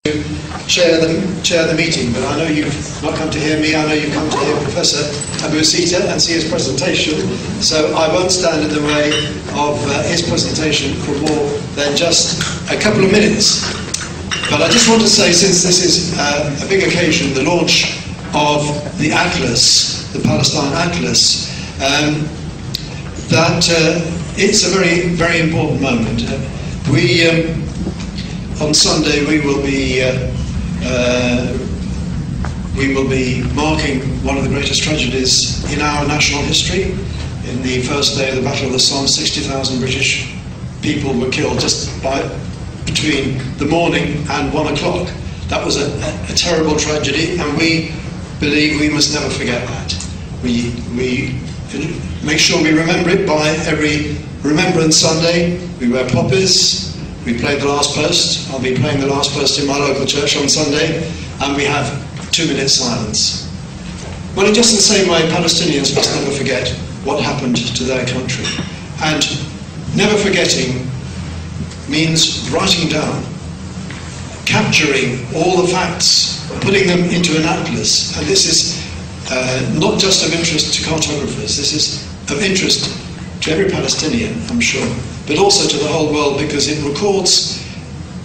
chair the meeting, but I know you've not come to hear me. I know you've come to hear Professor Sitta and see his presentation, so I won't stand in the way of his presentation for more than just a couple of minutes. But I just want to say, since this is a big occasion, the launch of the Atlas, the Palestine Atlas, that it's a very, very important moment. On Sunday we will be marking one of the greatest tragedies in our national history. In the first day of the Battle of the Somme, 60,000 British people were killed just between the morning and 1 o'clock. That was a terrible tragedy, and we believe we must never forget that. We make sure we remember it by every Remembrance Sunday. We wear poppies. We played the last post. I'll be playing the last post in my local church on Sunday, and we have 2-minute silence. Well, in just the same way, Palestinians must never forget what happened to their country. And never forgetting means writing down, capturing all the facts, putting them into an atlas. And this is not just of interest to cartographers, this is of interest to every Palestinian, I'm sure, but also to the whole world, because it records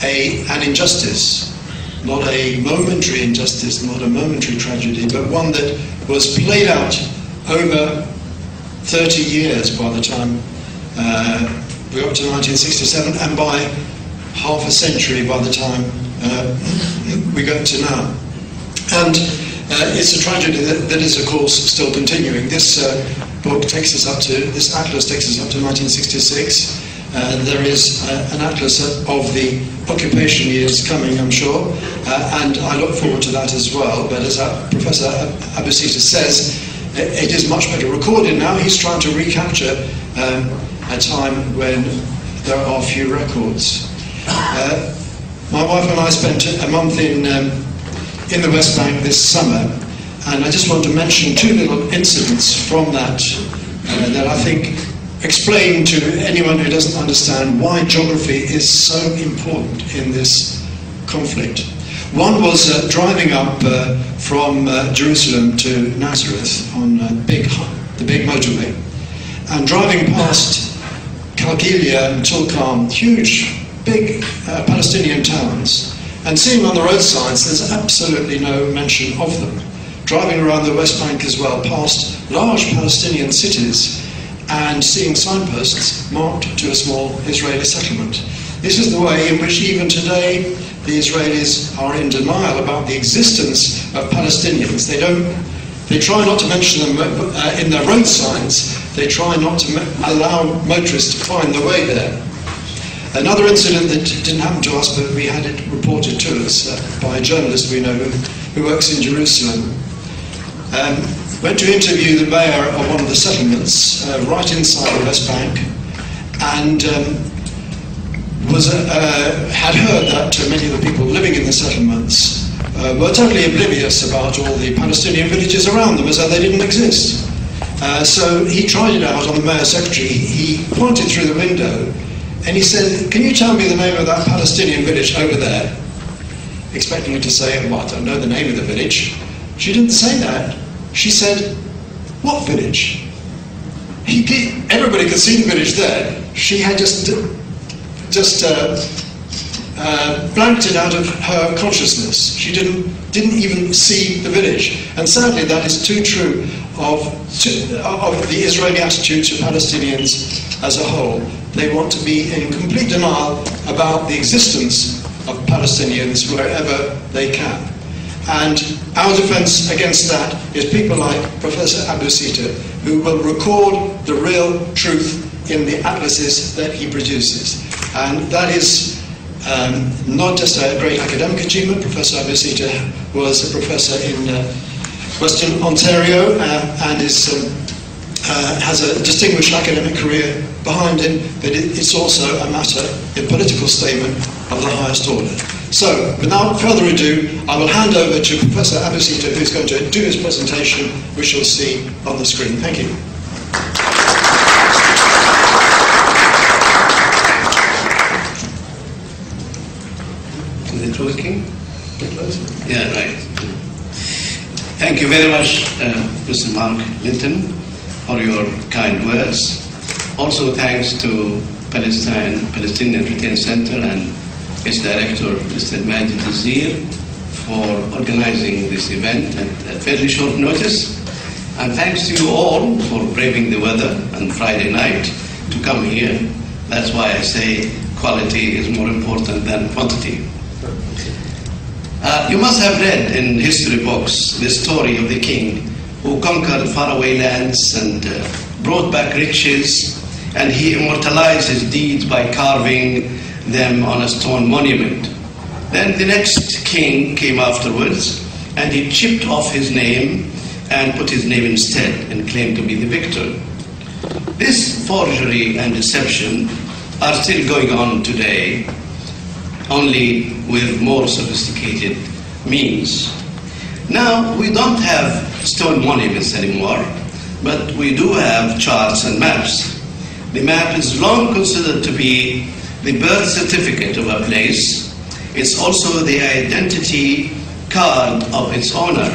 an injustice, not a momentary injustice, not a momentary tragedy, but one that was played out over 30 years by the time we got to 1967, and by half a century by the time we got to now. And it's a tragedy that is, of course, still continuing. This book takes us up to, this atlas takes us up to 1966. There is an atlas of the occupation years coming, I'm sure, and I look forward to that as well. But as Professor Sitta says, it is much better recorded now. He's trying to recapture a time when there are few records. My wife and I spent a month in the West Bank this summer, and I just want to mention 2 little incidents from that that I think explain to anyone who doesn't understand why geography is so important in this conflict. One was driving up from Jerusalem to Nazareth on the big motorway, and driving past Qalqilia and Tulkarm, huge, big Palestinian towns, and seeing on the road signs there's absolutely no mention of them. Driving around the West Bank as well, past large Palestinian cities, and seeing signposts marked to a small Israeli settlement. This is the way in which even today the Israelis are in denial about the existence of Palestinians. They try not to mention them in their road signs. They try not to allow motorists to find the way there. Another incident that didn't happen to us, but we had it reported to us by a journalist we know who works in Jerusalem. Went to interview the mayor of one of the settlements right inside the West Bank, and had heard that many of the people living in the settlements were totally oblivious about all the Palestinian villages around them, as though they didn't exist. So he tried it out on the mayor's secretary. He pointed through the window and he said, "Can you tell me the name of that Palestinian village over there?" Expecting her to say, "Well, I don't know the name of the village." She didn't say that. She said, "What village?" Everybody could see the village there. She had just blanked it out of her consciousness. She didn't even see the village. And sadly, that is too true of the Israeli attitude to Palestinians as a whole. They want to be in complete denial about the existence of Palestinians wherever they can. And our defense against that is people like Professor Sitta, who will record the real truth in the atlases that he produces. And that is not just a great academic achievement. Professor Sitta was a professor in Western Ontario and has a distinguished academic career behind him, but it's also a matter, a political statement of the highest order. So, without further ado, I will hand over to Professor Sitta, who's going to do his presentation, which you'll see on the screen. Thank you. it working? Yeah, right. Thank you very much, Mr. Mark Linton, for your kind words. Also thanks to Palestinian Retail Center and its director, Mr. Majid Azir, for organizing this event at fairly short notice. And thanks to you all for braving the weather on Friday night to come here. That's why I say quality is more important than quantity. You must have read in history books the story of the king who conquered faraway lands and brought back riches, and he immortalized his deeds by carving them on a stone monument. Then the next king came afterwards, and he chipped off his name and put his name instead and claimed to be the victor. This forgery and deception are still going on today, only with more sophisticated means. Now, we don't have stone monuments anymore, but we do have charts and maps. The map is long considered to be the birth certificate of a place. It's also the identity card of its owner.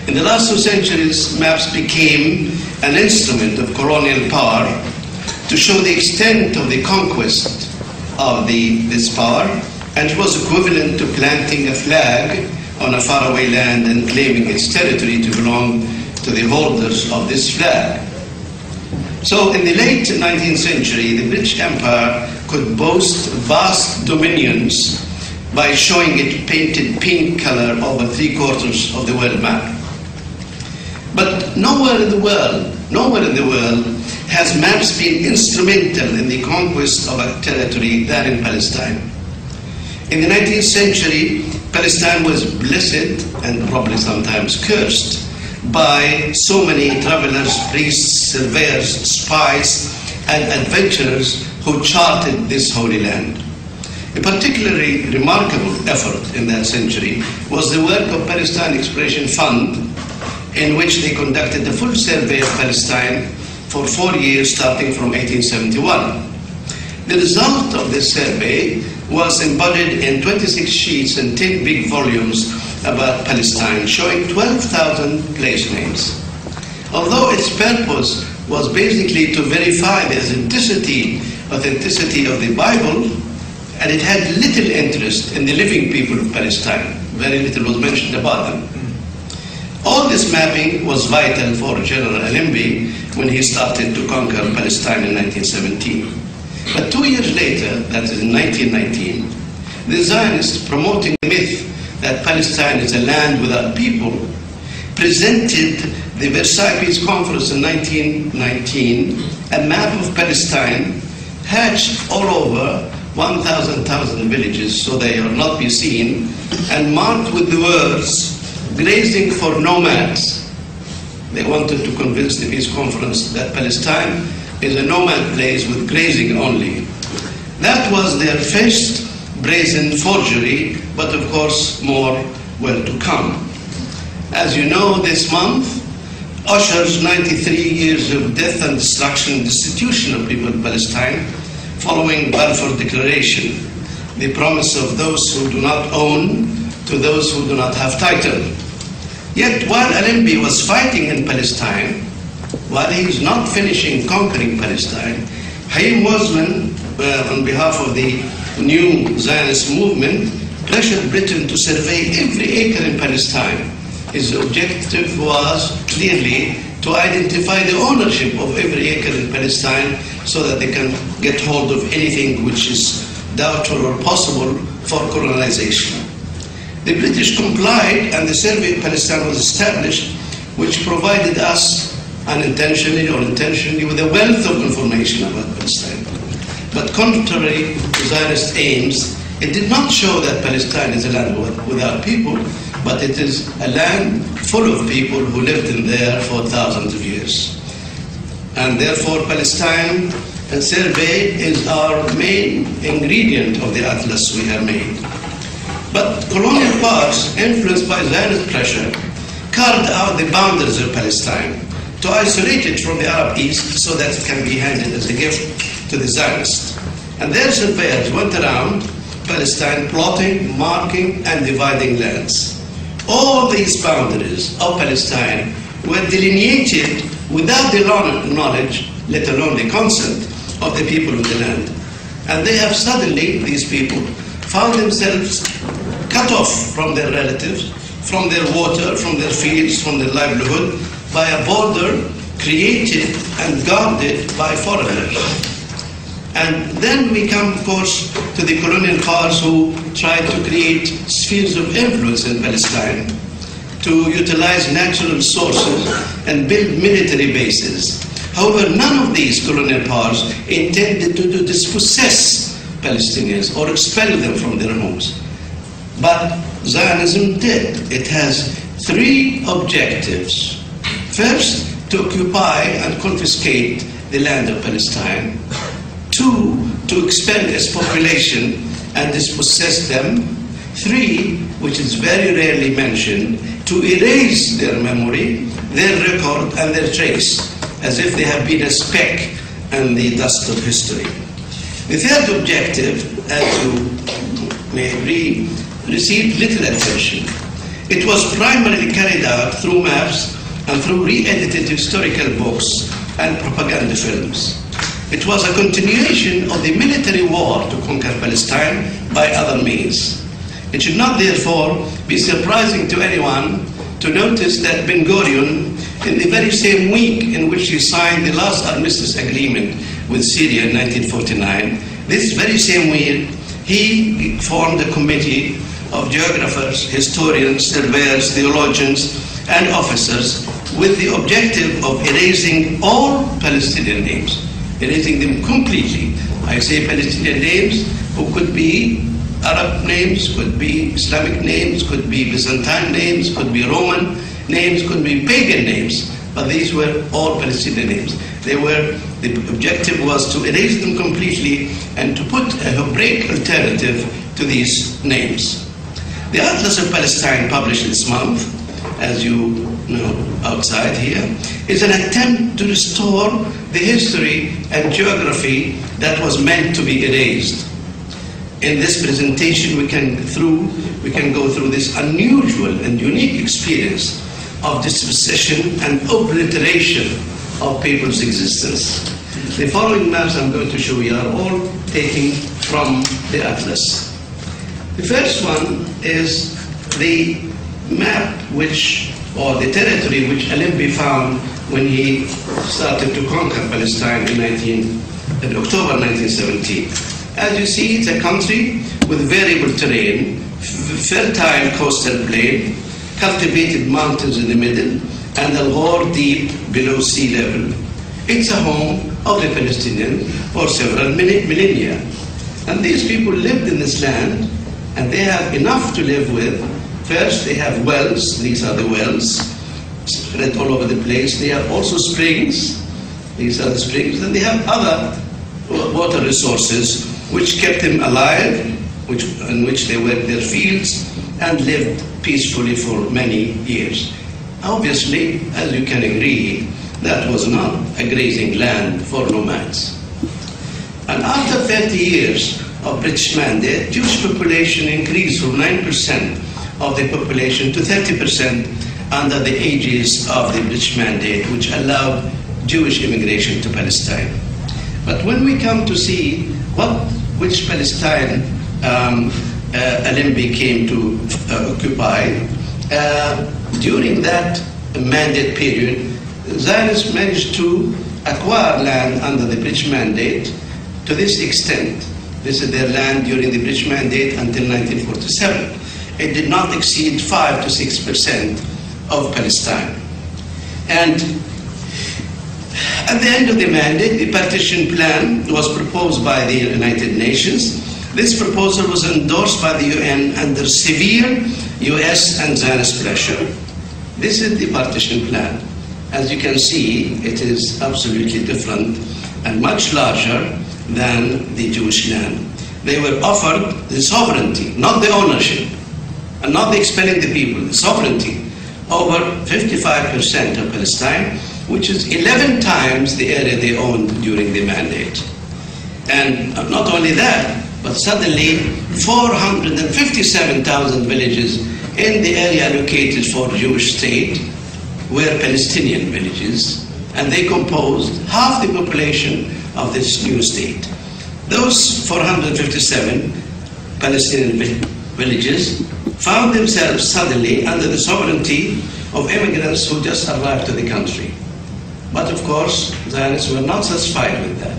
In the last 2 centuries, maps became an instrument of colonial power to show the extent of the conquest of this power, and it was equivalent to planting a flag on a faraway land and claiming its territory to belong to the holders of this flag. So in the late 19th century, the British Empire could boast vast dominions by showing it painted pink color over 3/4 of the world map. But nowhere in the world has maps been instrumental in the conquest of a territory than in Palestine. In the 19th century, Palestine was blessed and probably sometimes cursed by so many travelers, priests, surveyors, spies, and adventurers who charted this holy land. A particularly remarkable effort in that century was the work of Palestine Exploration Fund, in which they conducted a full survey of Palestine for 4 years starting from 1871. The result of this survey was embodied in 26 sheets and 10 big volumes about Palestine, showing 12,000 place names. Although its purpose was basically to verify the authenticity of the Bible, and it had little interest in the living people of Palestine. Very little was mentioned about them. All this mapping was vital for General Allenby when he started to conquer Palestine in 1917. But 2 years later, that is in 1919, the Zionists, promoting the myth that Palestine is a land without people, presented the Versailles Peace Conference in 1919 a map of Palestine hatched all over 1,000 villages so they will not be seen, and marked with the words grazing for nomads. They wanted to convince the peace conference that Palestine is a nomad place with grazing only. That was their first brazen forgery, but of course more were to come. As you know, this month ushers 93 years of death and destruction and destitution of people of Palestine following Balfour Declaration, the promise of those who do not own to those who do not have title. Yet while Allenby was fighting in Palestine, while he was not finishing conquering Palestine, Haim Wasman, on behalf of the new Zionist movement, pressured Britain to survey every acre in Palestine. His objective was clearly to identify the ownership of every acre in Palestine so that they can get hold of anything which is doubtful or possible for colonization. The British complied, and the survey of Palestine was established, which provided us unintentionally or intentionally with a wealth of information about Palestine. But contrary to Zionist aims, it did not show that Palestine is a land without people, but it is a land full of people who lived in there for thousands of years. And therefore, Palestine survey is our main ingredient of the atlas we have made. But colonial powers, influenced by Zionist pressure, carved out the boundaries of Palestine to isolate it from the Arab East so that it can be handed as a gift to the Zionists. And their surveyors went around Palestine, plotting, marking, and dividing lands. All these boundaries of Palestine were delineated without the knowledge, let alone the consent, of the people of the land. And they have suddenly, these people, found themselves cut off from their relatives, from their water, from their fields, from their livelihood, by a border created and guarded by foreigners. And then we come, of course, to the colonial powers who tried to create spheres of influence in Palestine, to utilize natural sources and build military bases. However, none of these colonial powers intended to dispossess Palestinians or expel them from their homes. But Zionism did. It has three objectives. First, to occupy and confiscate the land of Palestine. Two, to expel its population and dispossess them. Three, which is very rarely mentioned, to erase their memory, their record, and their trace, as if they have been a speck in the dust of history. The third objective, as you may agree, received little attention. It was primarily carried out through maps and through re-edited historical books and propaganda films. It was a continuation of the military war to conquer Palestine by other means. It should not, therefore, be surprising to anyone to notice that Ben-Gurion, in the very same week in which he signed the last armistice agreement with Syria in 1949, this very same week, he formed a committee of geographers, historians, surveyors, theologians, and officers with the objective of erasing all Palestinian names, erasing them completely. I say Palestinian names who could be Arab names, could be Islamic names, could be Byzantine names, could be Roman names, could be pagan names, but these were all Palestinian names. The objective was to erase them completely and to put a Hebraic alternative to these names. The Atlas of Palestine, published this month, as you know outside here, is an attempt to restore the history and geography that was meant to be erased. In this presentation, we can go through this unusual and unique experience of dispossession and obliteration of people's existence. The following maps I'm going to show you are all taken from the Atlas. The first one is the map or the territory which Allenby found when he started to conquer Palestine in October 1917. As you see, it's a country with variable terrain, fertile coastal plain, cultivated mountains in the middle, and a Al-Ghor deep below sea level. It's a home of the Palestinians for several millennia. And these people lived in this land, and they have enough to live with. First, they have wells. These are the wells spread all over the place. They have also springs. These are the springs. And they have other water resources which kept them alive, in which they worked their fields and lived peacefully for many years. Obviously, as you can agree, that was not a grazing land for nomads. And after 30 years of British mandate, Jewish population increased from 9% of the population to 30% under the aegis of the British mandate, which allowed Jewish immigration to Palestine. But when we come to see which Palestine Allenby came to occupy, during that mandate period, Zionists managed to acquire land under the British mandate to this extent. This is their land during the British mandate until 1947. It did not exceed 5 to 6% of Palestine. And at the end of the mandate, the partition plan was proposed by the United Nations. This proposal was endorsed by the UN under severe US and Zionist pressure. This is the partition plan. As you can see, it is absolutely different and much larger than the Jewish land. They were offered the sovereignty, not the ownership, and not the expelling the people, the sovereignty over 55% of Palestine, which is 11 times the area they owned during the mandate. And not only that, But suddenly, 457,000 villages in the area allocated for Jewish state were Palestinian villages, and they composed half the population of this new state. Those 457 Palestinian villages found themselves suddenly under the sovereignty of immigrants who just arrived to the country. But of course, Zionists were not satisfied with that.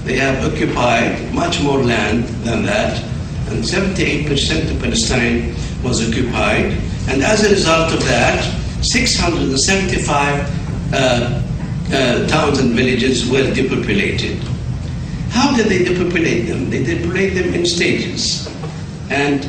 They have occupied much more land than that, and 78% of Palestine was occupied, and as a result of that, 675,000 villages were depopulated. How did they depopulate them? They depopulate them in stages. And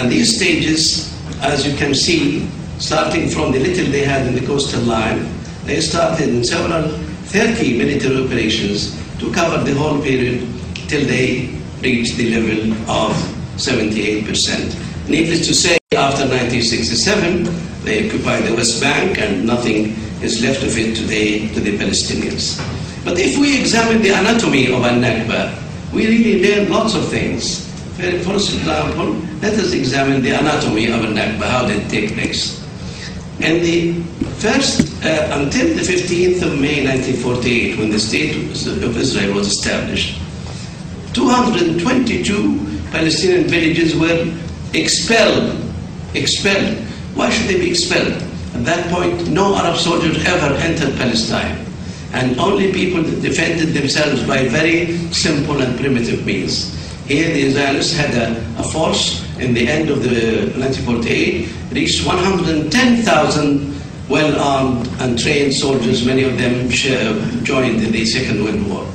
these stages, as you can see, starting from the little they had in the coastal line, they started in several 30 military operations to cover the whole period till they reached the level of 78%. Needless to say, after 1967, they occupied the West Bank and nothing is left of it today to the Palestinians. But if we examine the anatomy of Al-Nakba, we really learn lots of things. For example, let us examine the anatomy of Al-Nakba. How did it take place? And the first, until the 15th of May 1948, when the State of Israel was established, 222 Palestinian villages were expelled. Why should they be expelled? At that point, no Arab soldier ever entered Palestine, and only people that defended themselves by very simple and primitive means. Here the Zionists had a force in the end of the 1948, reached 110,000 well-armed and trained soldiers, many of them joined in the Second World War.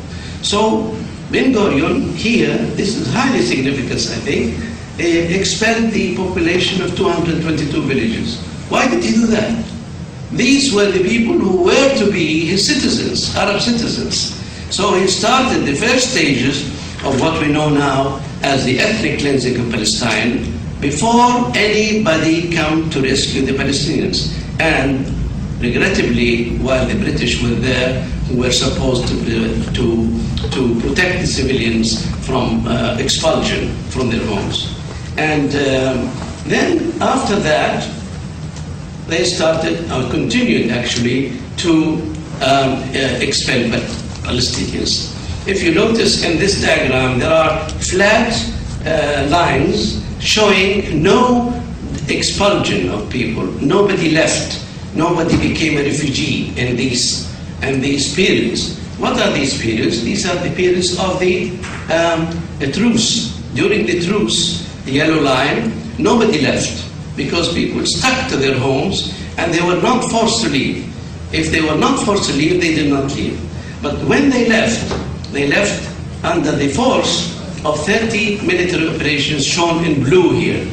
So Ben Gurion here, this is highly significant, I think, expelled the population of 222 villages. Why did he do that? These were the people who were to be his citizens, Arab citizens. So he started the first stages of what we know now as the ethnic cleansing of Palestine before anybody came to rescue the Palestinians. And regrettably, while the British were there, who were supposed to protect the civilians from expulsion from their homes. And then after that, they started, or continued actually, to expel Palestinians. If you notice in this diagram, there are flat lines showing no expulsion of people. Nobody left. Nobody became a refugee in these periods. What are these periods? These are the periods of the truce. During the truce, the yellow line, nobody left because people stuck to their homes and they were not forced to leave. If they were not forced to leave, they did not leave. But when they left under the force of 30 military operations shown in blue here.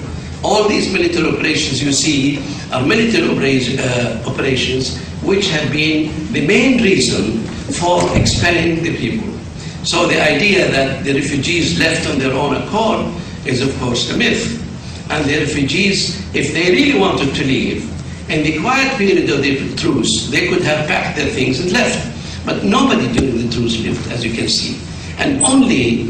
All these military operations you see are military operations which have been the main reason for expelling the people. So the idea that the refugees left on their own accord is of course a myth. And the refugees, if they really wanted to leave, in the quiet period of the truce, they could have packed their things and left. But nobody during the truce left, as you can see. And only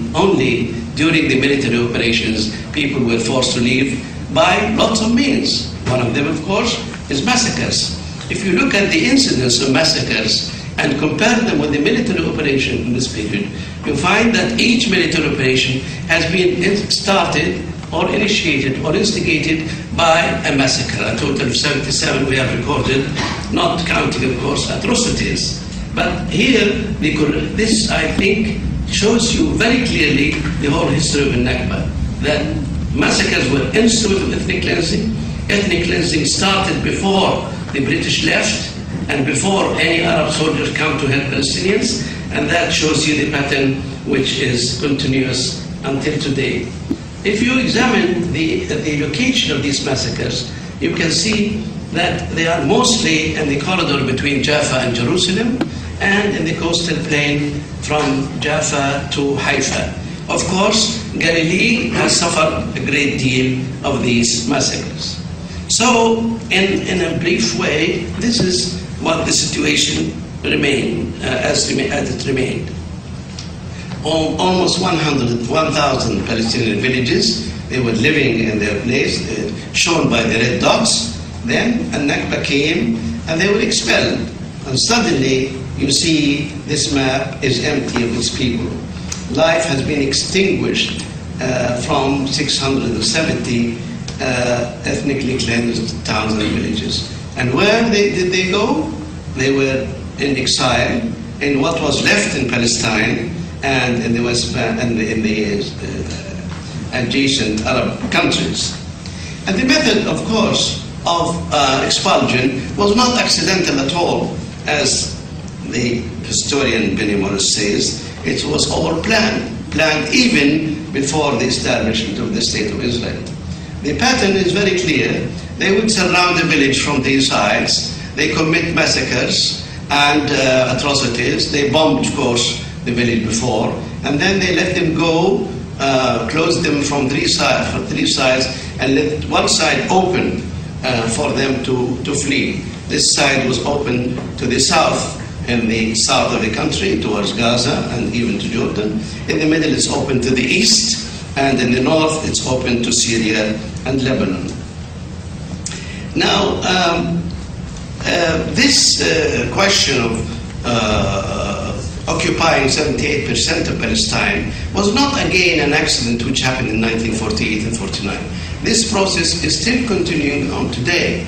during the military operations, people were forced to leave by lots of means. One of them, of course, is massacres. If you look at the incidence of massacres and compare them with the military operation in this period, you find that each military operation has been started or initiated or instigated by a massacre. A total of 77 we have recorded, not counting, of course, atrocities. But here, this, I think, shows you very clearly the whole history of Al-Nakba, that massacres were instrument of ethnic cleansing. Ethnic cleansing started before the British left and before any Arab soldiers come to help Palestinians, and that shows you the pattern which is continuous until today. If you examine the location of these massacres, you can see that they are mostly in the corridor between Jaffa and Jerusalem, and in the coastal plain from Jaffa to Haifa. Of course, Galilee has suffered a great deal of these massacres. So, in a brief way, this is what the situation remained, as it remained. almost 1,000 Palestinian villages. They were living in their place, shown by the red dots. Then Al-Nakba came and they were expelled. And suddenly you see this map is empty of its people. Life has been extinguished from 670 ethnically cleansed towns and villages. And where did they go? They were in exile in what was left in Palestine and in the West Bank and in the adjacent Arab countries. And the method, of course, of expulsion was not accidental at all, as the historian Benny Morris says. It was all planned even before the establishment of the State of Israel. The pattern is very clear. They would surround the village from three sides. They commit massacres and atrocities. They bombed, of course, the village before, and then they let them go, close them from three sides, and let one side open for them to flee. This side was open to the south, in the south of the country, towards Gaza and even to Jordan. In the middle, it's open to the east, and in the north, it's open to Syria and Lebanon. Now, this question of occupying 78% of Palestine was not again an accident which happened in 1948 and 49. This process is still continuing on today.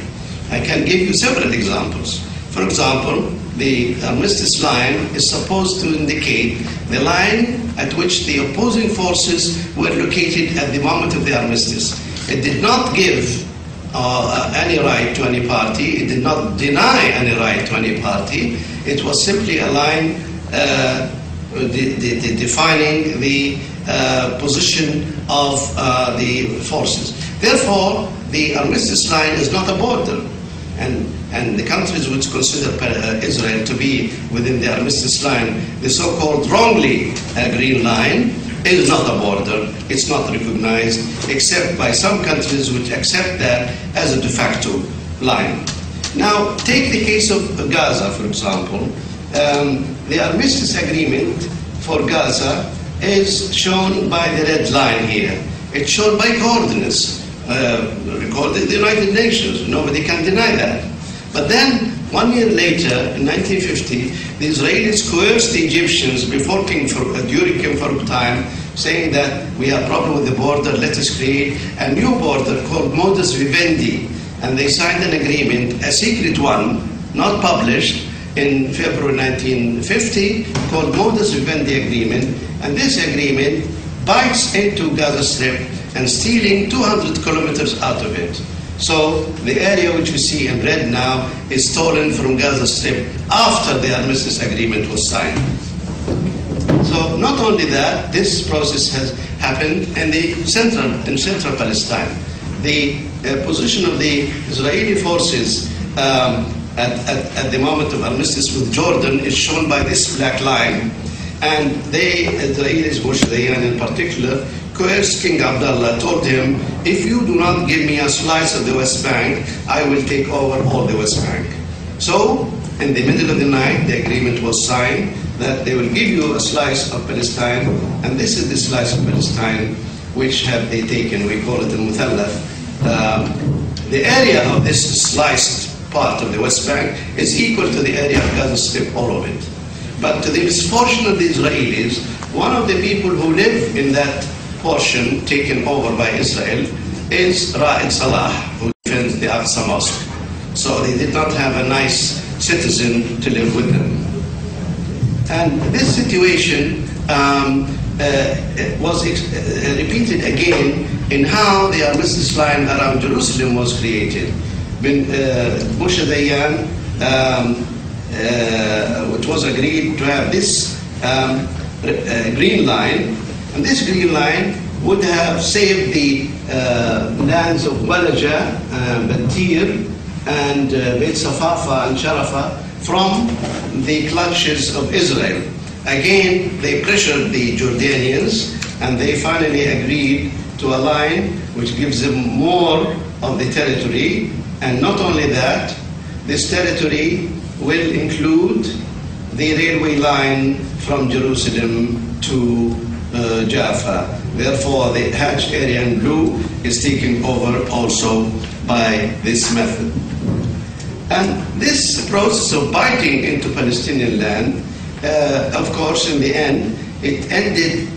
I can give you several examples. For example, the armistice line is supposed to indicate the line at which the opposing forces were located at the moment of the armistice. It did not give any right to any party. It did not deny any right to any party. It was simply a line defining the position of the forces. Therefore, the armistice line is not a border. And the countries which consider Israel to be within the armistice line, the so-called wrongly green line, is not a border. It's not recognized except by some countries which accept that as a de facto line. Now, take the case of Gaza, for example. The armistice agreement for Gaza is shown by the red line here. It's shown by coordinates, recorded in the United Nations. Nobody can deny that. But then, 1 year later, in 1950, the Israelis coerced the Egyptians during King Farouk time, saying that we have a problem with the border, let us create a new border called modus vivendi. And they signed an agreement, a secret one, not published, in February 1950, called modus vivendi agreement. And this agreement bites into Gaza Strip and stealing 200 kilometers out of it. So the area which you see in red now is stolen from Gaza Strip after the armistice agreement was signed. So not only that, this process has happened in central Palestine. The position of the Israeli forces at the moment of armistice with Jordan is shown by this black line. And they, Israelis, Moshe Dayan in particular, coerced King Abdullah, told him, if you do not give me a slice of the West Bank, I will take over all the West Bank. So, in the middle of the night, the agreement was signed that they will give you a slice of Palestine, and this is the slice of Palestine which have they taken. We call it al-Muthallath. The area of this sliced part of the West Bank is equal to the area of Gaza Strip, all of it. But to the misfortune of the Israelis, one of the people who live in that portion taken over by Israel is Ra'id Salah, who defends the Aqsa Mosque. So they did not have a nice citizen to live with them. And this situation was repeated again in how the armistice line around Jerusalem was created. Moshe Dayan, it was agreed to have this green line, and this green line would have saved the lands of Walaja, Batir, and Beit Safafa and Sharafa from the clutches of Israel. Again, they pressured the Jordanians, and they finally agreed to a line which gives them more of the territory. And not only that, this territory will include the railway line from Jerusalem to Jaffa. Therefore, the hatched area in blue is taken over also by this method. And this process of biting into Palestinian land, of course, in the end, it ended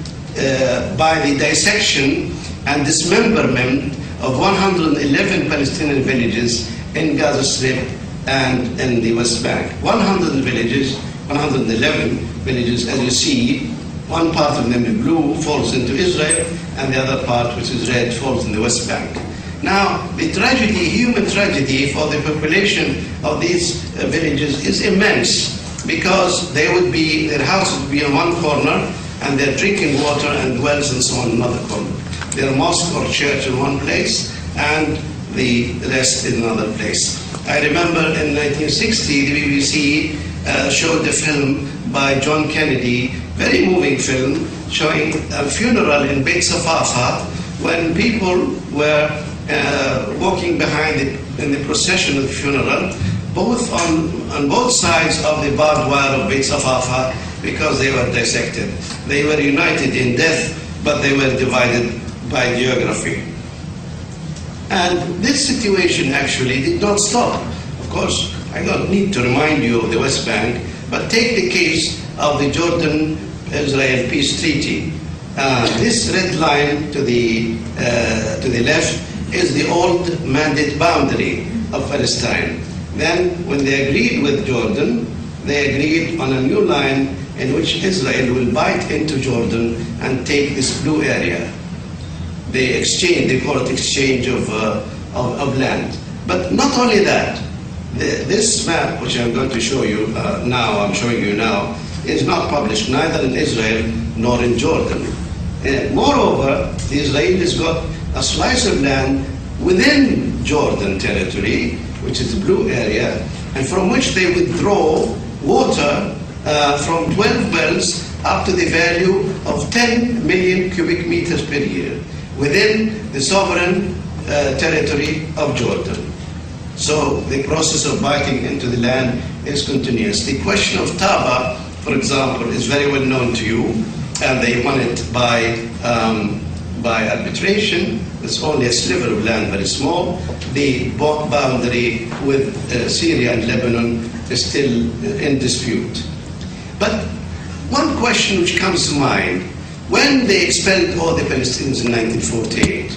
by the dissection and dismemberment of 111 Palestinian villages in Gaza Strip and in the West Bank. 111 villages, as you see, one part of them in blue falls into Israel, and the other part, which is red, falls in the West Bank. Now, the tragedy, human tragedy for the population of these villages is immense, because their houses would be in one corner, and their drinking water and wells and so on in another corner. Their mosque or church in one place, and the rest in another place. I remember in 1960, the BBC showed a film by John Kennedy, very moving film, showing a funeral in Beit Safafa, when people were walking behind in the procession of the funeral, both on both sides of the barbed wire of Beit Safafa, because they were dissected. They were united in death, but they were divided by geography. And this situation actually did not stop. Of course, I don't need to remind you of the West Bank, but take the case of the Jordan-Israel Peace Treaty. This red line to the left is the old mandate boundary of Palestine. Then, when they agreed with Jordan, they agreed on a new line in which Israel will bite into Jordan and take this blue area. They call it exchange of land. But not only that, this map, which I'm going to show you I'm showing you now, is not published neither in Israel nor in Jordan. Moreover, the Israelis got a slice of land within Jordan territory, which is the blue area, and from which they withdraw water from 12 wells up to the value of 10 million cubic meters per year within the sovereign territory of Jordan. So the process of biting into the land is continuous. The question of Taba, for example, is very well known to you, and they won it by arbitration. It's only a sliver of land, very small. The boundary with Syria and Lebanon is still in dispute. But one question which comes to mind, when they expelled all the Palestinians in 1948,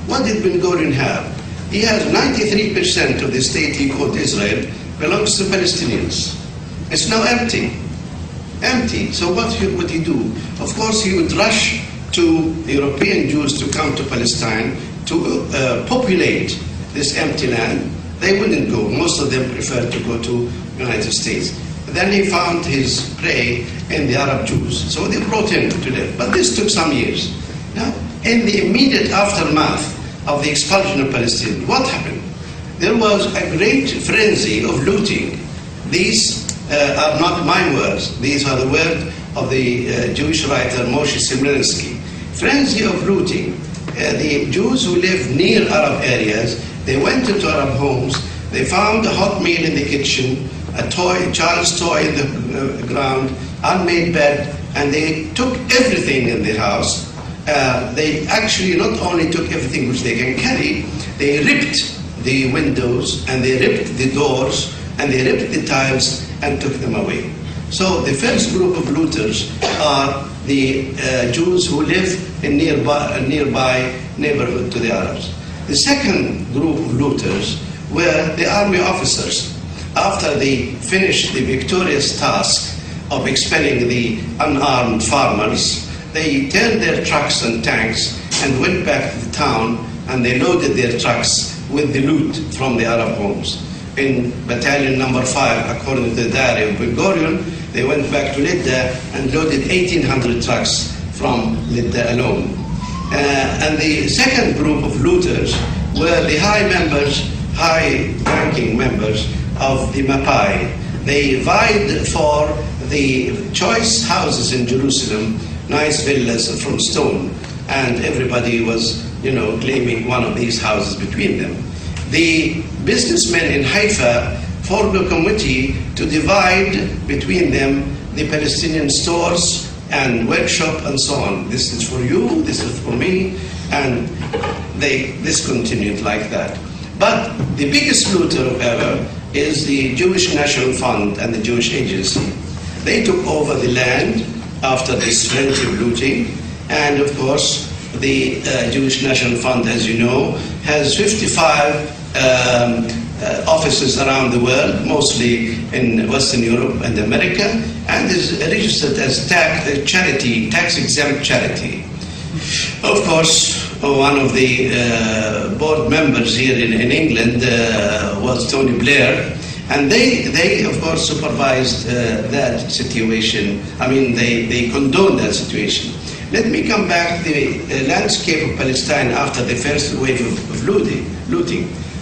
what did Ben Gurion have? He has 93% of the state he called Israel belongs to Palestinians. It's now empty. Empty. So what would he do? Of course, he would rush to European Jews to come to Palestine to populate this empty land. They wouldn't go. Most of them preferred to go to United States. Then he found his prey in the Arab Jews. So they brought him to live. But this took some years. Now, in the immediate aftermath of the expulsion of Palestinians, what happened? There was a great frenzy of looting. These are not my words. These are the words of the Jewish writer Moshe Simrensky. Frenzy of looting. The Jews who lived near Arab areas, they went into Arab homes, they found a hot meal in the kitchen, a toy, child's toy in the ground, unmade bed, and they took everything in the house. They actually not only took everything which they can carry, they ripped the windows, and they ripped the doors, and they ripped the tiles, and took them away. So the first group of looters are the Jews who live in nearby neighborhood to the Arabs. The second group of looters were the army officers. After they finished the victorious task of expelling the unarmed farmers, they turned their trucks and tanks and went back to the town, and they loaded their trucks with the loot from the Arab homes. In battalion number 5, according to the diary of Ben Gurion, they went back to Lidda and loaded 1,800 trucks from Lidda alone. And the second group of looters were the high-ranking members of the Mapai. They vied for the choice houses in Jerusalem, nice villas from stone, and everybody was, claiming one of these houses between them. The businessmen in Haifa formed a committee to divide between them the Palestinian stores and workshop and so on. This is for you, this is for me, and this continued like that. But the biggest looter ever is the Jewish National Fund and the Jewish Agency. They took over the land after this frenzy of looting, and of course the Jewish National Fund, as you know, has 55 offices around the world, mostly in Western Europe and America, and is registered as tax-exempt charity. Of course, one of the board members here in England was Tony Blair, and they of course supervised that situation. I mean, they condoned that situation. Let me come back to the landscape of Palestine after the first wave of looting.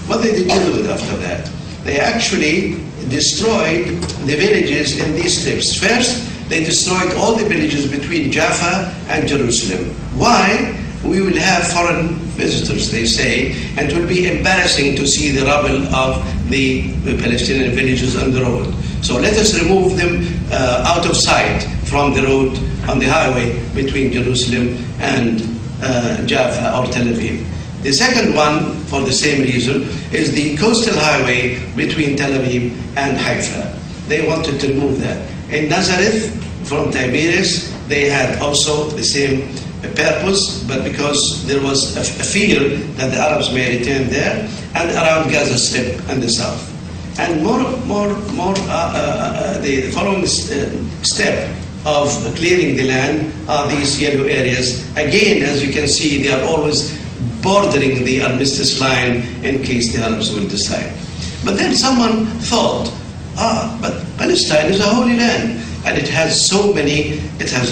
What they did do after that? They actually destroyed the villages in these strips. First, they destroyed all the villages between Jaffa and Jerusalem. Why? We will have foreign visitors, they say, and it will be embarrassing to see the rubble of the Palestinian villages on the road. So let us remove them out of sight from the road on the highway between Jerusalem and Jaffa or Tel Aviv. The second one, for the same reason, is the coastal highway between Tel Aviv and Haifa. They wanted to remove that. In Nazareth, from Tiberias, they had also the same purpose, but because there was a fear that the Arabs may return there, and around Gaza Strip and the south. And the following step of clearing the land are these yellow areas. Again, as you can see, they are always bordering the armistice line in case the Arabs will decide. But then someone thought, but Palestine is a holy land, and it has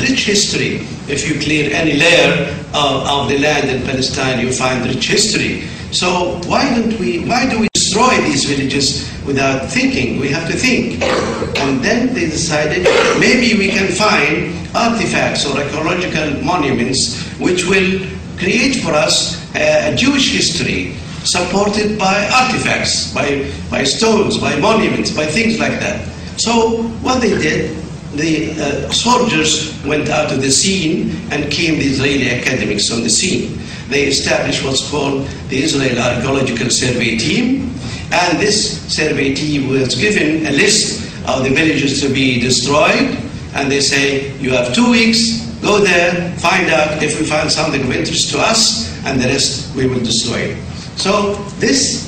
rich history. If you clear any layer of the land in Palestine, you find rich history. So why do we destroy these villages without thinking? We have to think. And then they decided maybe we can find artifacts or archaeological monuments which will create for us a Jewish history supported by artifacts, by stones, by monuments, by things like that. So what they did, the soldiers went out of the scene and came the Israeli academics on the scene. They established what's called the Israel Archaeological Survey Team, and this survey team was given a list of the villages to be destroyed, and they say, you have 2 weeks, go there, find out if we find something of interest to us, and the rest we will destroy. So this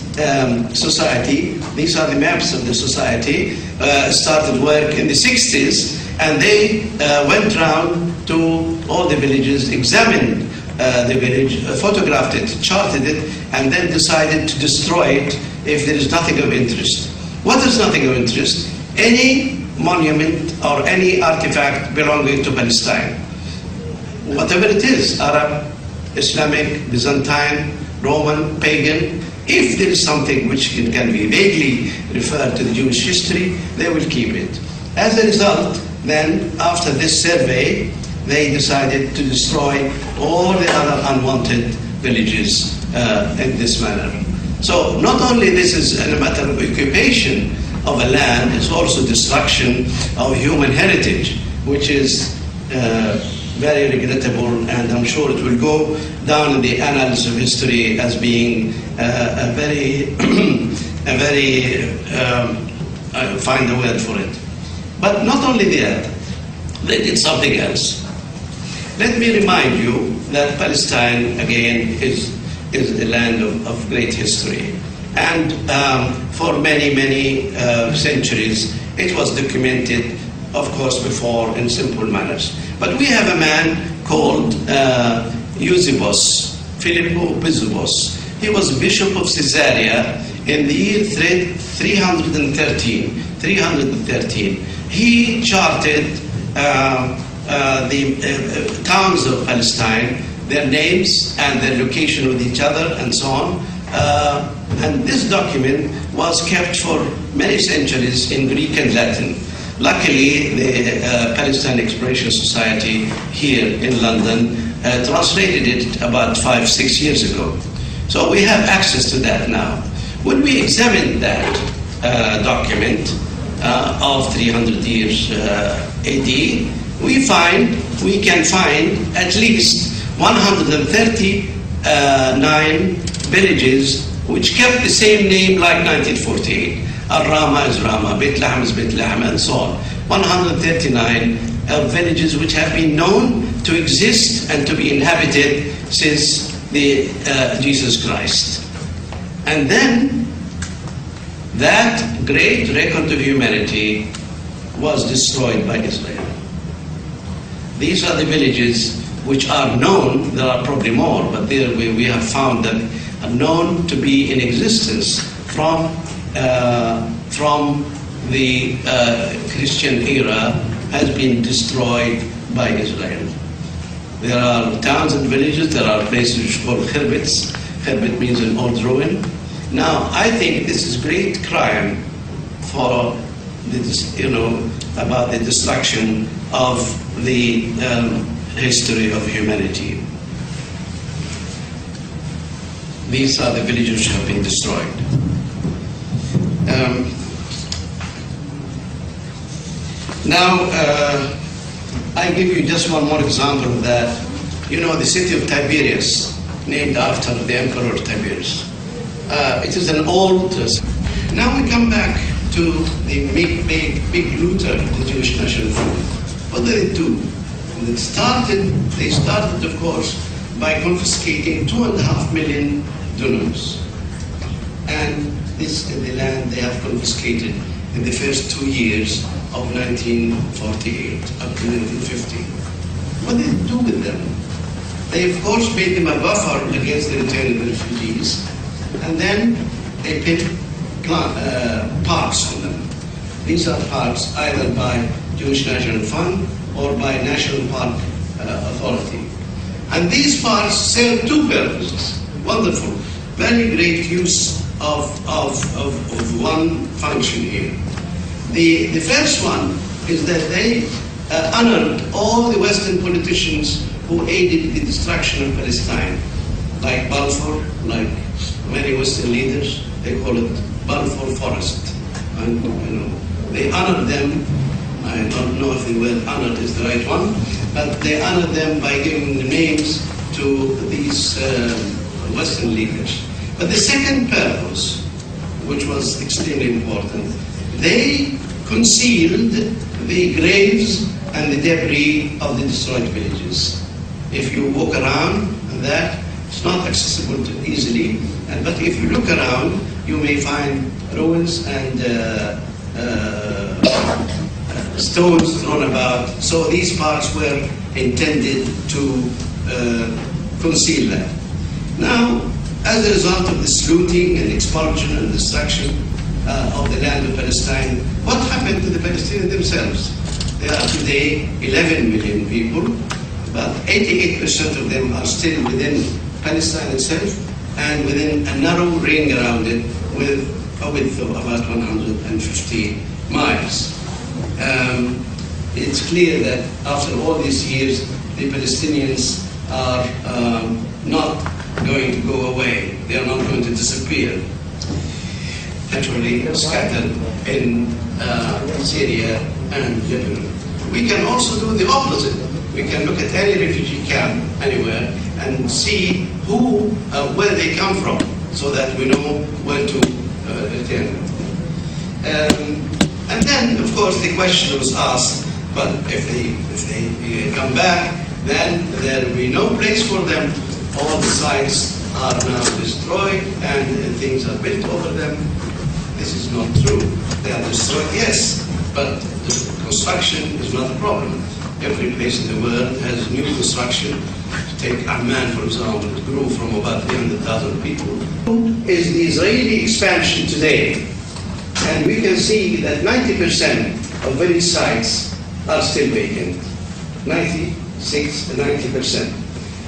society, these are the maps of the society, started work in the 60s, and they went around to all the villages, examined the village, photographed it, charted it, and then decided to destroy it if there is nothing of interest. What is nothing of interest? Any monument or any artifact belonging to Palestine. Whatever it is, Arab, Islamic, Byzantine, Roman, pagan, if there is something which can be vaguely referred to the Jewish history, they will keep it. As a result, then, after this survey, they decided to destroy all the other unwanted villages in this manner. So not only this is a matter of occupation of a land, it's also destruction of human heritage, which is very regrettable, and I'm sure it will go down in the annals of history as being a very, I'll find a word for it. But not only that, they did something else. Let me remind you that Palestine, again, is a land of great history. And for many, many centuries, it was documented, of course, before in simple manners. But we have a man called Eusebius, Philippo Eusebius. He was Bishop of Caesarea in the year 313. He charted the towns of Palestine, their names and their location with each other and so on. And this document was kept for many centuries in Greek and Latin. Luckily, the Palestine Exploration Society here in London translated it about 5-6 years ago. So we have access to that now. When we examine that, document of 300 years AD, we can find at least 139 villages which kept the same name like 1948. Al-Rama is Rama, Beit Lahm is Beit Lahm, and so on. 139 villages which have been known to exist and to be inhabited since Jesus Christ. And then that great record of humanity was destroyed by Israel. These are the villages which are known. There are probably more, but there we have found that are known to be in existence from the Christian era, has been destroyed by Israel. There are towns and villages, there are places which are called khirbits. Khirbit means an old ruin. Now, I think this is great crime for about the destruction of the history of humanity. These are the villages which have been destroyed. I give you just one more example of that. You know, the city of Tiberias, named after the Emperor Tiberius. It is an old... Now we come back to the big looter, the Jewish National Fund. What did it do? They started, of course, by confiscating 2.5 million dunams. And this is the land they have confiscated in the first 2 years of 1948 up to 1950. What did it do with them? They, of course, made them a buffer against the return of the refugees, and then they built parks on them. These are parks either by Jewish National Fund or by National Park Authority. And these parks serve two purposes. Wonderful, very great use of one function here. The first one is that they honored all the Western politicians who aided the destruction of Palestine, like Balfour, like many Western leaders. They call it Balfour Forest. And they honored them. I don't know if the word honored is the right one, but they honored them by giving the names to these Western leaders. But the second purpose, which was extremely important, they concealed the graves and the debris of the destroyed villages. If you walk around that, it's not accessible easily, but if you look around, you may find ruins and stones thrown about. So these parts were intended to conceal that. Now, as a result of this looting and expulsion and destruction of the land of Palestine, what happened to the Palestinians themselves? There are today 11 million people, but 88% of them are still within Palestine itself and within a narrow ring around it with a width of about 150 miles. It's clear that after all these years, the Palestinians are not going to go away. They are not going to disappear. Naturally scattered in Syria and Lebanon. We can also do the opposite. We can look at any refugee camp anywhere and see where they come from, so that we know where to return them. And then, of course, the question was asked: but if they come back, then there will be no place for them. All the sites are now destroyed and things are built over them. This is not true. They are destroyed, yes, but the construction is not a problem. Every place in the world has new construction. Take Amman, for example, it grew from about 300,000 people. Is the Israeli expansion today, and we can see that 90% of village sites are still vacant. 96 and 90%.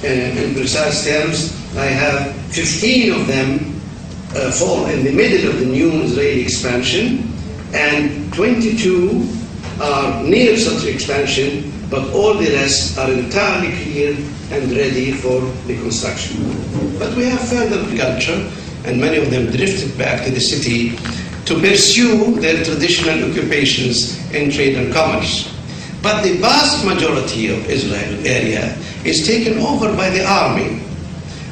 In precise terms, I have 15 of them fall in the middle of the new Israeli expansion, and 22 are near such expansion, but all the rest are entirely clear and ready for the construction. But we have further agriculture, and many of them drifted back to the city to pursue their traditional occupations in trade and commerce. But the vast majority of Israel area is taken over by the army.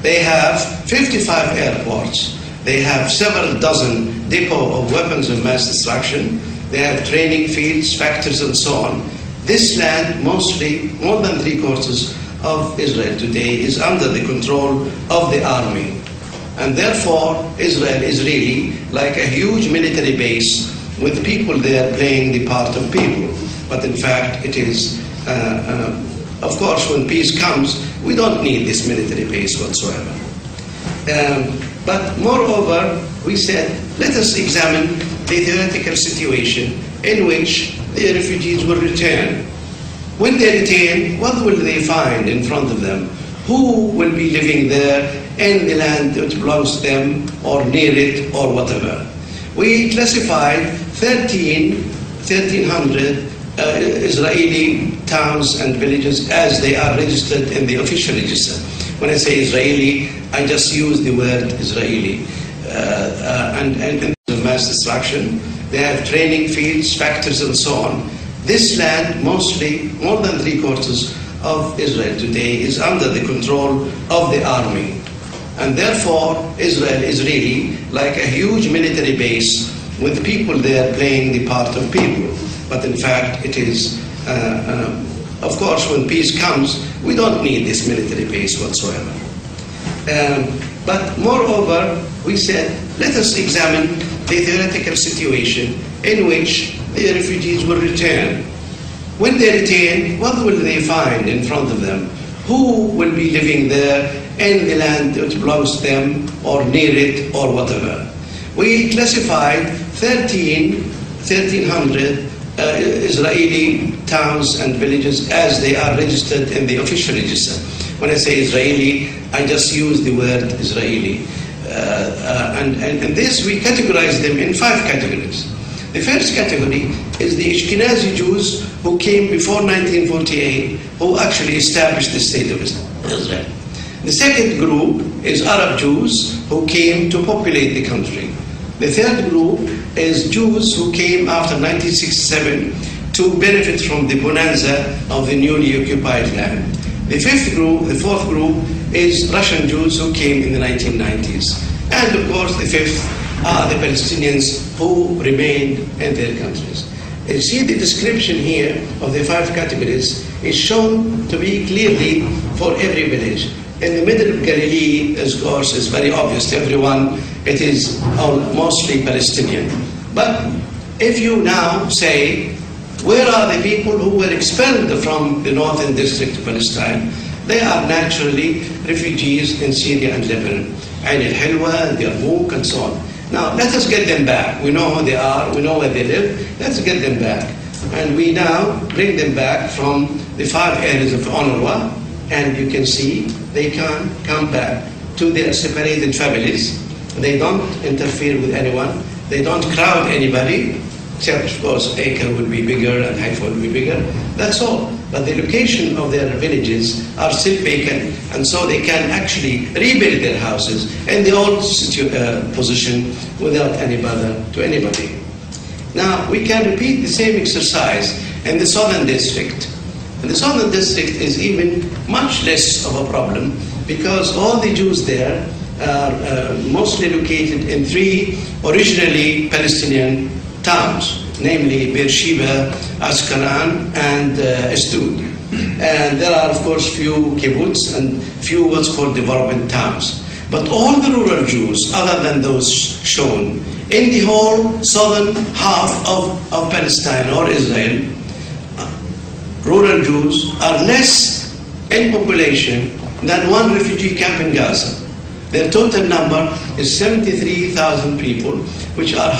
They have 55 airports. They have several dozen depots of weapons of mass destruction. They have training fields, factories, and so on. This land, mostly, more than 3/4 of Israel today, is under the control of the army. And therefore, Israel is really like a huge military base with people there playing the part of people. But in fact, it is, of course, when peace comes, we don't need this military base whatsoever. But moreover, we said, let us examine the theoretical situation in which the refugees will return. When they return, what will they find in front of them? Who will be living there in the land that belongs to them or near it or whatever? We classified 1,300 Israeli towns and villages as they are registered in the official register. When I say Israeli, I just use the word Israeli. And mass destruction, they have training fields, factories, and so on. This land, mostly, more than 3/4 of Israel today, is under the control of the army. And therefore, Israel is really like a huge military base with people there playing the part of people. But in fact, it is, of course, when peace comes, we don't need this military base whatsoever. But moreover, we said, let us examine the theoretical situation in which the refugees will return. When they return, what will they find in front of them? Who will be living there in the land that belongs to them or near it or whatever? We classified 1,300 Israeli towns and villages as they are registered in the official register. When I say Israeli, I just use the word Israeli. And this, we categorize them in 5 categories. The first category is the Ashkenazi Jews who came before 1948, who actually established the state of Israel. The second group is Arab Jews who came to populate the country. The third group is Jews who came after 1967 to benefit from the bonanza of the newly occupied land. The fourth group is Russian Jews who came in the 1990s. And of course, the fifth are the Palestinians who remained in their countries. You see the description here of the 5 categories is shown to be clearly for every village. In the middle of Galilee, of course, is very obvious to everyone, it is mostly Palestinian. But if you now say, where are the people who were expelled from the northern district of Palestine? They are naturally refugees in Syria and Lebanon, and al-Hilwa and the Yarmouk and so on. Now, let us get them back. We know who they are, we know where they live, let's get them back. And we now bring them back from the 5 areas of UNRWA, and you can see they can come back to their separated families. They don't interfere with anyone, they don't crowd anybody, except of course Acre will be bigger and Haifa will be bigger, that's all. But the location of their villages are still vacant, and so they can actually rebuild their houses in the old position without any bother to anybody. Now, we can repeat the same exercise in the southern district. And the southern district is even much less of a problem because all the Jews there are mostly located in 3 originally Palestinian towns, namely Beersheba, Ascalon, and Ashdod. And there are, of course, few kibbutz and few what's called development towns. But all the rural Jews, other than those shown, in the whole southern half of Palestine or Israel, rural Jews are less in population than 1 refugee camp in Gaza. Their total number is 73,000 people, which are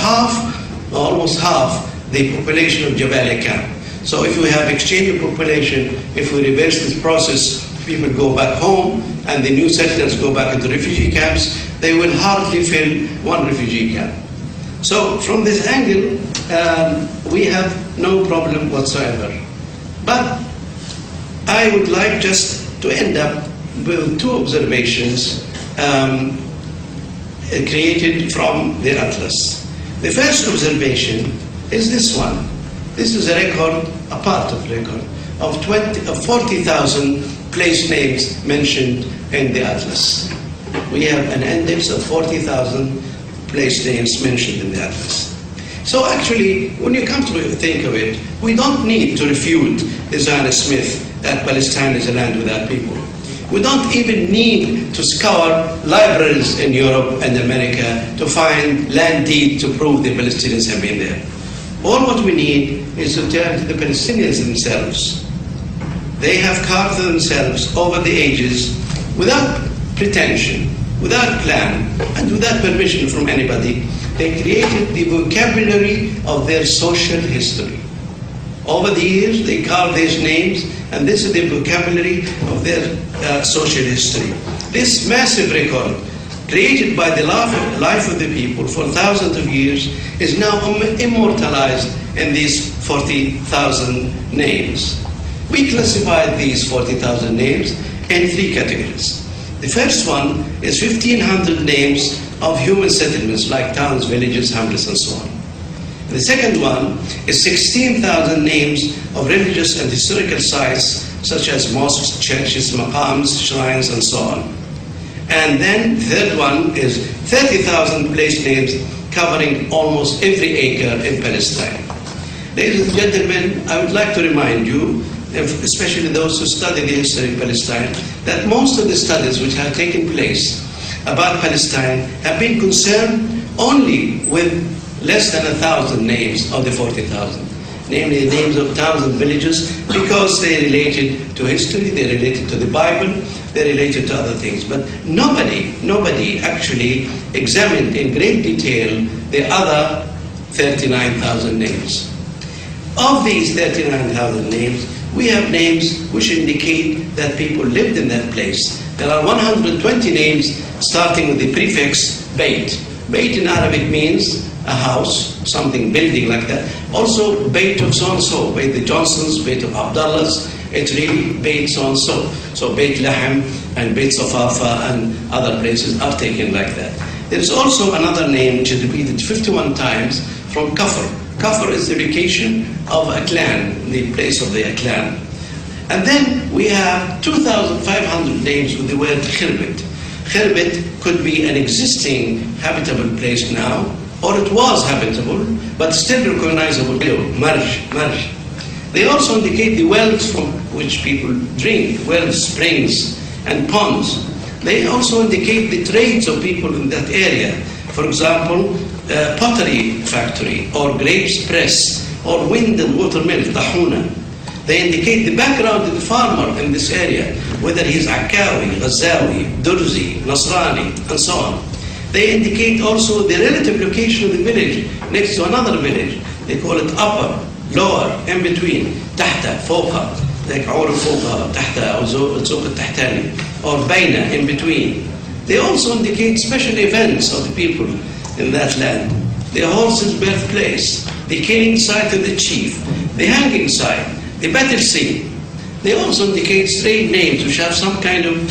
almost half the population of Jabalia camp. So if we have exchange of population, if we reverse this process, people go back home and the new settlers go back into refugee camps, they will hardly fill 1 refugee camp. So from this angle, we have no problem whatsoever. But I would like just to end up with 2 observations created from the Atlas. The first observation is this one. This is a record, a part of record, of 40,000 place names mentioned in the atlas. We have an index of 40,000 place names mentioned in the atlas. So actually, when you come to think of it, we don't need to refute the Zionist myth that Palestine is a land without people. We don't even need to scour libraries in Europe and America to find land deed to prove the Palestinians have been there. All what we need is to turn to the Palestinians themselves. They have carved themselves over the ages without pretension, without plan, and without permission from anybody. They created the vocabulary of their social history. Over the years, they carved these names, and this is the vocabulary of their social history. This massive record, created by the life of the people for thousands of years, is now immortalized in these 40,000 names. We classified these 40,000 names in three categories. The first one is 1,500 names of human settlements like towns, villages, hamlets, and so on. The second one is 16,000 names of religious and historical sites such as mosques, churches, maqams, shrines, and so on. And then the third one is 30,000 place names covering almost every acre in Palestine. Ladies and gentlemen, I would like to remind you, especially those who study the history of Palestine, that most of the studies which have taken place about Palestine have been concerned only with less than 1,000 names of the 40,000, namely the names of towns and villages, because they related to history, they related to the Bible, they related to other things. But nobody actually examined in great detail the other 39,000 names. Of these 39,000 names, we have names which indicate that people lived in that place. There are 120 names starting with the prefix Beit. Beit in Arabic means a house, something building like that. Also Beit of so-and-so, Beit the Johnsons, Beit of Abdullahs, it's really Beit so-and-so. So Beit Lahem and Beit Safafa and other places are taken like that. There is also another name which is repeated 51 times from Kafr. Kafr is the location of a clan, the place of their clan. And then we have 2,500 names with the word Khirbet. Khirbet could be an existing habitable place now, or it was habitable, but still recognizable. Marj. They also indicate the wells from which people drink, wells, springs, and ponds. They also indicate the trades of people in that area. For example, pottery factory, or grapes press, or wind and water mill, tahuna. They indicate the background of the farmer in this area, whether he's Akkawi, Ghazawi, Durzi, Nasrani, and so on. They indicate also the relative location of the village next to another village. They call it upper, lower, in between, tahta, fawqa, like Awra fawqa, tahta, or Zuq al-Tahtani, or baina, in between. They also indicate special events of the people in that land. The horse's birthplace, the killing site of the chief, the hanging site, the battle scene. They also indicate strange names which have some kind of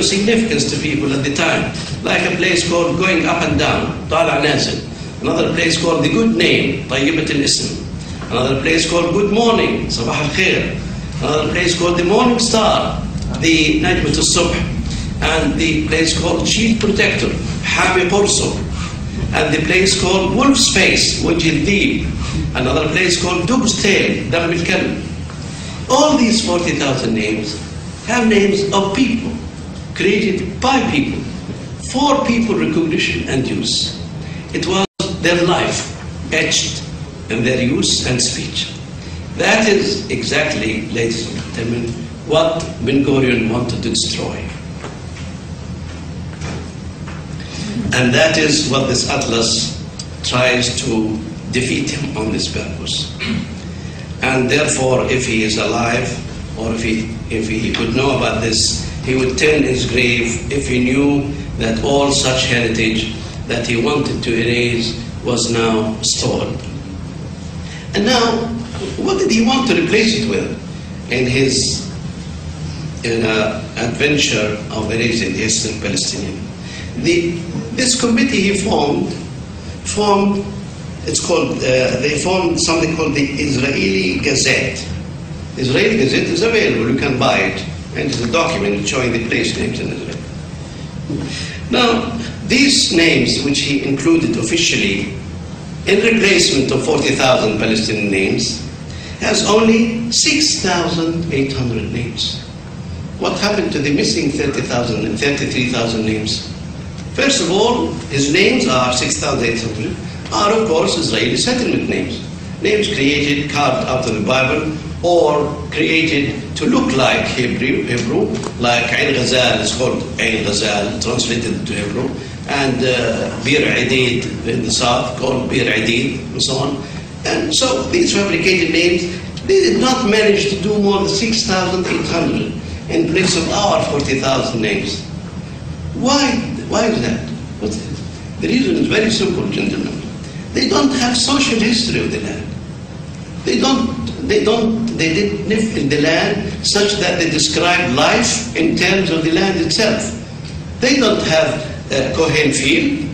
significance to people at the time, like a place called Going Up and Down, Tala Nazil. Another place called the Good Name, Tayyibat al-Ism. Another place called Good Morning, Sabah al-Khair. Another place called the Morning Star, the Najmat al-Subh. And the place called Shield Protector, Hami Qurso. And the place called Wolf's Face, Wajh al-Dib. Another place called Dug's Tail, Dam al-Kalb. All these 40,000 names have names of people, created by people, for people recognition and use. It was their life etched in their use and speech. That is exactly, ladies and gentlemen, what Ben-Gurion wanted to destroy. And that is what this atlas tries to defeat him on this purpose. And therefore, if he is alive, or if he could know about this, he would turn his grave if he knew that all such heritage that he wanted to erase was now stored. And now, what did he want to replace it with in his adventure of erasing the history of Palestinian? This committee he formed it's called, they formed something called the Israeli Gazette. The Israeli Gazette is available, you can buy it, and it's a document showing the place names in Israel. Now, these names, which he included officially, in replacement of 40,000 Palestinian names, has only 6,800 names. What happened to the missing 30,000 and 33,000 names? First of all, his names are 6,800, are of course Israeli settlement names. Names created, carved out of the Bible, or created to look like Hebrew, like Ain Ghazal is called Ain Ghazal, translated to Hebrew, and Bir Adid in the south, called Bir Adid, and so on. And so these fabricated names, they did not manage to do more than 6,800 in place of our 40,000 names. Why is that? The reason is very simple, gentlemen. They don't have social history of the land. They didn't live in the land such that they describe life in terms of the land itself. They don't have Cohen Field.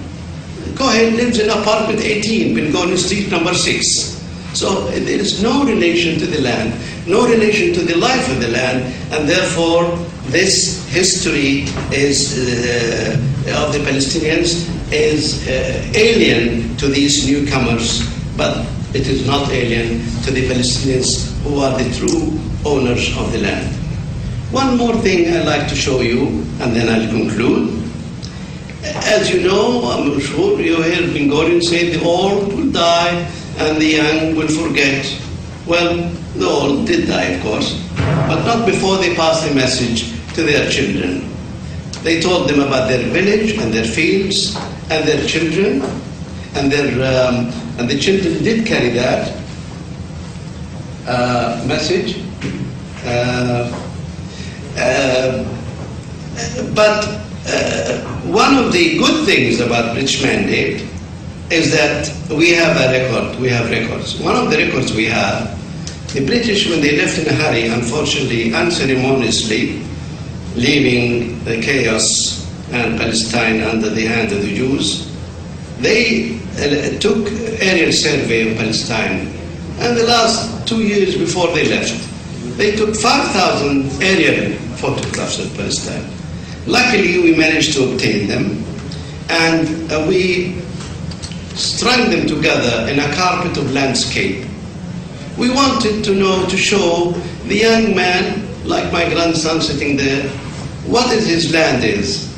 Cohen lives in apartment 18, Ben Gurion Street number 6. So there is no relation to the land, no relation to the life of the land, and therefore this history is of the Palestinians is alien to these newcomers, but it is not alien to the Palestinians who are the true owners of the land. One more thing I'd like to show you, and then I'll conclude. As you know, I'm sure you hear Ben Gurion say the old will die and the young will forget. Well, the old did die, of course, but not before they passed the message to their children. They told them about their village and their fields and their children, and the children did carry that message. But one of the good things about British Mandate is that we have a record, we have records. One of the records we have, the British, when they left in a hurry, unfortunately, unceremoniously, leaving the chaos and Palestine under the hand of the Jews, they took aerial survey of Palestine. And the last 2 years before they left, they took 5,000 aerial photographs of Palestine. Luckily, we managed to obtain them, and we strung them together in a carpet of landscape. We wanted to know, to show the young man, like my grandson sitting there, what his land is.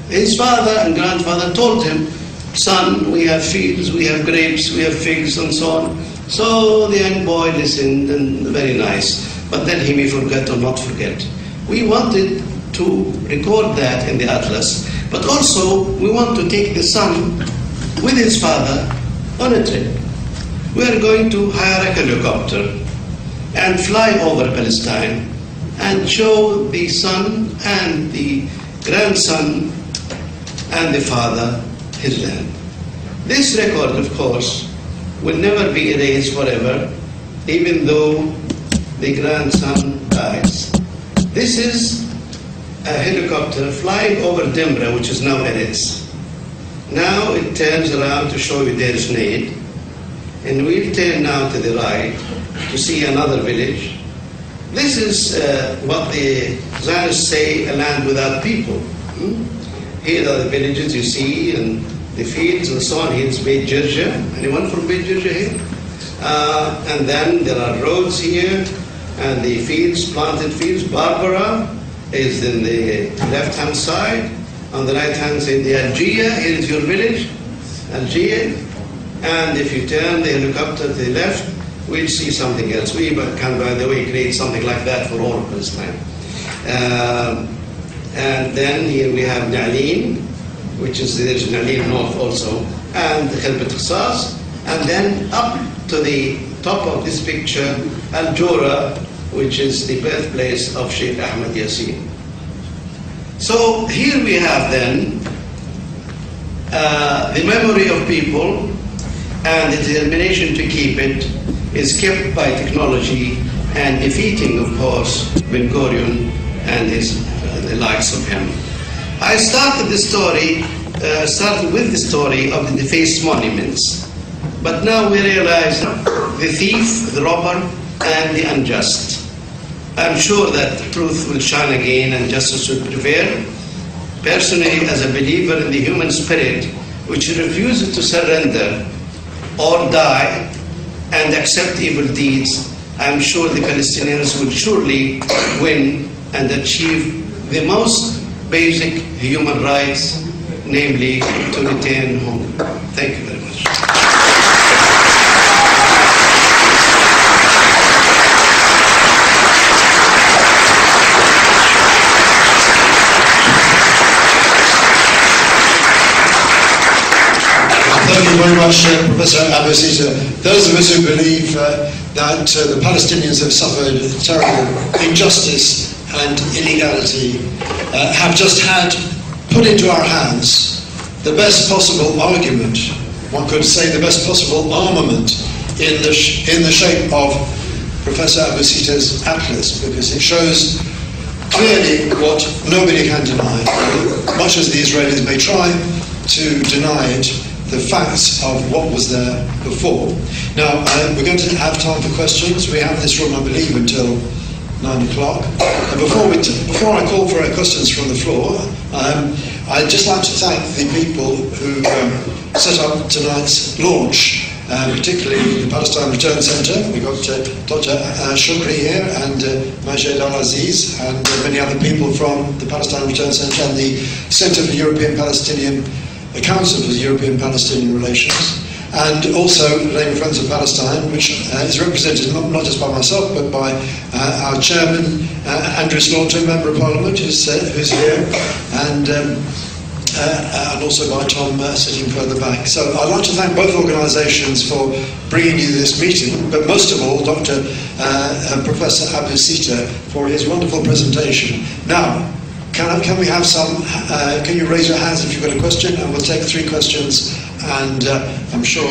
His father and grandfather told him, son, we have fields, we have grapes, we have figs, and so on. So the young boy listened, and very nice. But then he may forget or not forget. We wanted to record that in the atlas, but also we want to take the son with his father on a trip. We are going to hire a helicopter and fly over Palestine and show the son and the grandson and the father his land. This record, of course, will never be erased forever, even though the grandson dies. This is a helicopter flying over Dimra, which is now Eretz. Now it turns around to show you Deir Sneid, and we'll turn now to the right to see another village. This is what the Zionists say, a land without people. Here are the villages you see, and the fields and so on. Here's Beit Jirja. Anyone from Beit Jirja here? And then there are roads here, and the fields, planted fields. Barbara is in the left-hand side. On the right-hand side, the Algeria. Here is your village, Algeria. And if you turn the helicopter to the left, we'll see something else. We can, by the way, create something like that for all of Palestine. And then here we have Na'lin, which is, there's Na'lin north also, and Khalbet Qasas. And then up to the top of this picture, Al-Jura, which is the birthplace of Sheikh Ahmed Yassin. So here we have then the memory of people, and the determination to keep it is kept by technology and defeating, of course, Ben Gurion and the likes of him. I started with the story of the defaced monuments. But now we realize the thief, the robber, and the unjust. I'm sure that truth will shine again and justice will prevail. Personally, as a believer in the human spirit, which refuses to surrender or die and accept evil deeds, I'm sure the Palestinians will surely win and achieve the most basic human rights, namely to return home. Thank you very much. Thank you very much, Professor Abu Sitta. Those of us who believe that the Palestinians have suffered terrible injustice and illegality have just had put into our hands the best possible argument, one could say the best possible armament in the shape of Professor Abu Sitta's atlas, because it shows clearly what nobody can deny, much as the Israelis may try to deny it, the facts of what was there before. Now, we're going to have time for questions. We have this room, I believe, until 9 o'clock. And before I call for questions from the floor, I'd just like to thank the people who set up tonight's launch, particularly the Palestine Return Centre. We've got Dr. Shukri here and Majed Al-Aziz and many other people from the Palestine Return Centre and the Centre for European Palestinian Council for European Palestinian Relations, and also Labour Friends of Palestine, which is represented not just by myself but by our chairman, Andrew Slaughter, Member of Parliament, who's here, and also by Tom sitting further back. So I'd like to thank both organisations for bringing you this meeting, but most of all Dr. Professor Abu Sitta for his wonderful presentation. Now, can we have some, can you raise your hands if you've got a question, and we'll take 3 questions, and I'm sure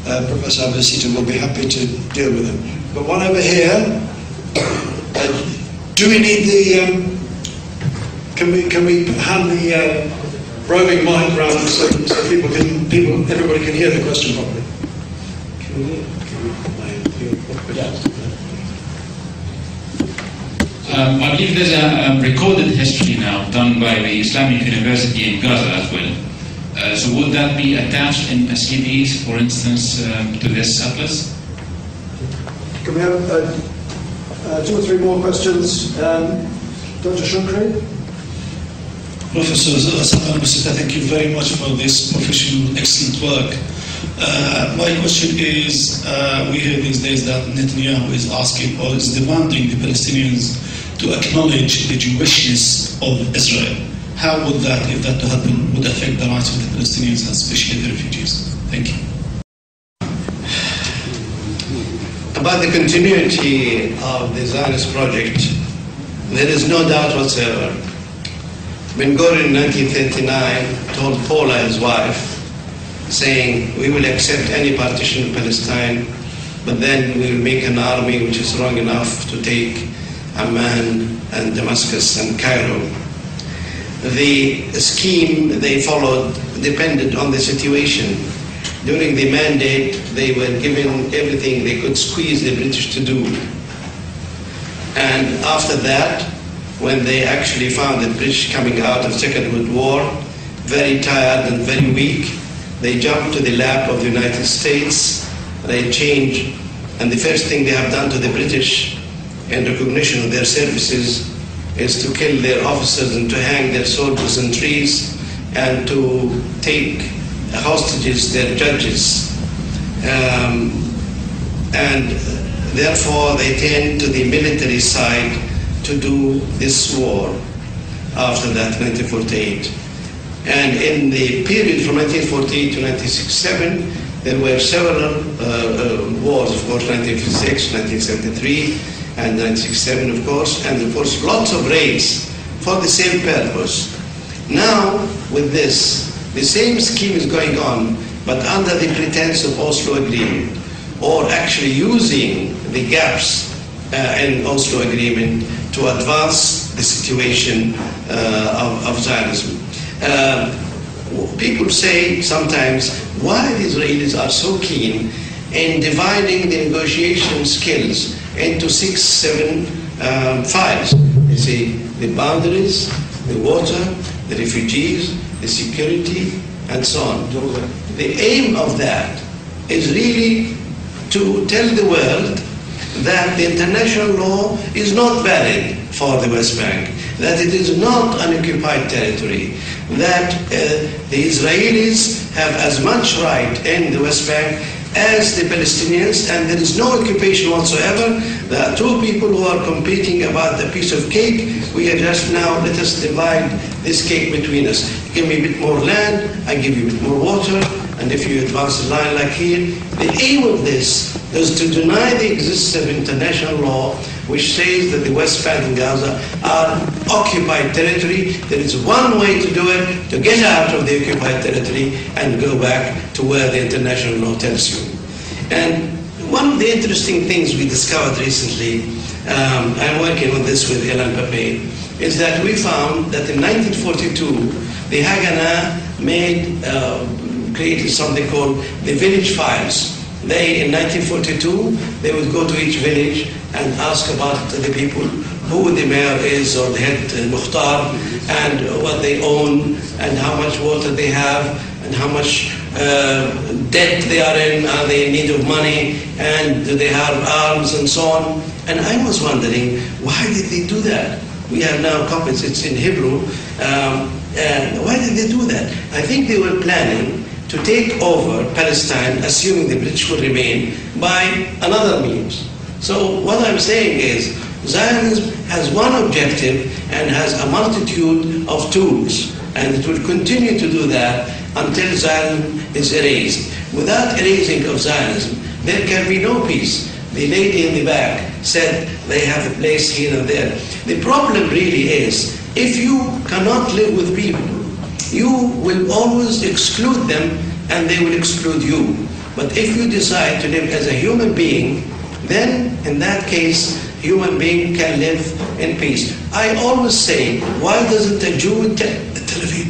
Professor Abu Sitta will be happy to deal with them. But one over here, do we need the, can we hand the roving mic round so everybody can hear the question properly? I believe there's a recorded history now done by the Islamic University in Gaza as well. So would that be attached in CDs, for instance, to this atlas? Can we have 2 or 3 more questions? Dr. Shukri? Professor Salman, thank you very much for this professional, excellent work. My question is, we hear these days that Netanyahu is asking or is demanding the Palestinians to acknowledge the Jewishness of Israel. How would that, if that to happen, would affect the rights of the Palestinians and especially the refugees? Thank you. About the continuity of the Zionist project, there is no doubt whatsoever. Ben-Gurion in 1939 told Paula, his wife, saying, we will accept any partition of Palestine, but then we will make an army which is strong enough to take Amman and Damascus and Cairo. The scheme they followed depended on the situation. During the mandate, they were given everything they could squeeze the British to do. And after that, when they actually found the British coming out of the Second World War, very tired and very weak, they jumped to the lap of the United States, they changed, and the first thing they have done to the British in recognition of their services is to kill their officers and to hang their soldiers in trees and to take hostages their judges. And therefore they turned to the military side to do this war after that, 1948. And in the period from 1948 to 1967, there were several wars, of course, 1956, 1973, and 1967, of course, and of course lots of raids for the same purpose. Now, with this, the same scheme is going on, but under the pretense of Oslo Agreement, or actually using the gaps in Oslo Agreement to advance the situation of Zionism. People say sometimes why the Israelis are so keen in dividing the negotiation skills into 6, 7 files. You see, the boundaries, the water, the refugees, the security, and so on. The aim of that is really to tell the world that the international law is not valid for the West Bank, that it is not an occupied territory, that the Israelis have as much right in the West Bank as the Palestinians, and there is no occupation whatsoever. There are two people who are competing about a piece of cake. We are just now, let us divide this cake between us. Give me a bit more land, I give you a bit more water, and if you advance the line like here, the aim of this is to deny the existence of international law, which says that the West Bank and Gaza are occupied territory. There is one way to do it, to get out of the occupied territory and go back to where the international law tells you. And one of the interesting things we discovered recently, I'm working on this with Allenby, is that we found that in 1942, the Haganah created something called the village files. They, in 1942, they would go to each village and ask about the people, who the mayor is or the head Mukhtar, and what they own, and how much water they have, and how much debt they are they in need of money, and do they have arms, and so on. And I was wondering, why did they do that? We have now copies, it's in Hebrew, and why did they do that? I think they were planning to take over Palestine, assuming the British will remain, by another means. So what I'm saying is, Zionism has one objective and has a multitude of tools, and it will continue to do that until Zionism is erased. Without erasing of Zionism, there can be no peace. The lady in the back said they have a place here and there. The problem really is, if you cannot live with people, you will always exclude them and they will exclude you. But if you decide to live as a human being, then in that case, human being can live in peace. I always say, why doesn't a Jew in Tel Aviv,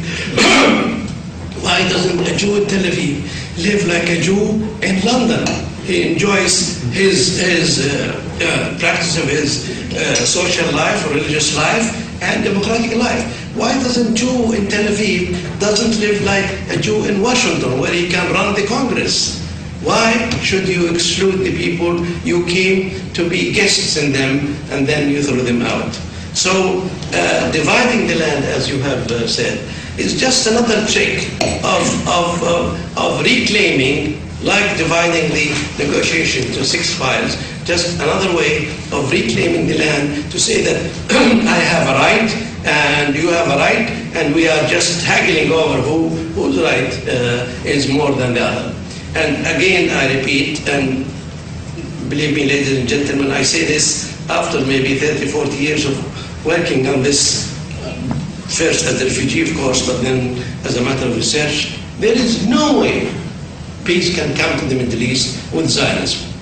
why doesn't a Jew in Tel Aviv live like a Jew in London? He enjoys his practice of his social life, religious life, and democratic life. Why doesn't Jew in Tel Aviv doesn't live like a Jew in Washington, where he can run the Congress? Why should you exclude the people you came to be guests in them and then you throw them out? So dividing the land, as you have said, is just another trick of reclaiming, like dividing the negotiation to 6 files, just another way of reclaiming the land to say that I have a right and you have a right, and we are just haggling over whose right is more than the other. And again, I repeat, and believe me, ladies and gentlemen, I say this after maybe 30, 40 years of working on this, first as a refugee, of course, but then as a matter of research. There is no way peace can come to the Middle East with Zionism.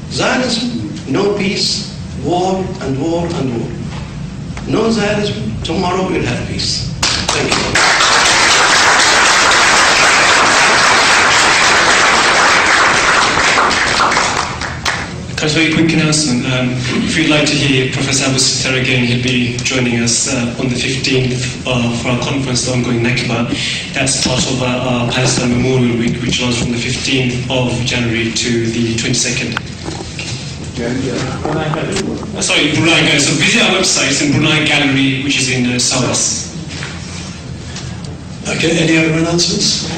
Zionism, no peace, war and war and war. No Zionism, tomorrow we'll have peace. Thank you. A very quick announcement. If you'd like to hear Professor Abu Sitta again, he'll be joining us on the 15th for our conference, the ongoing Nakba. That's part of our Palestine Memorial Week, which runs from the 15th of January to the 22nd. Sorry, Brunei Gallery. So visit our website in Brunei Gallery, which is in Sawas. Okay, any other announcements?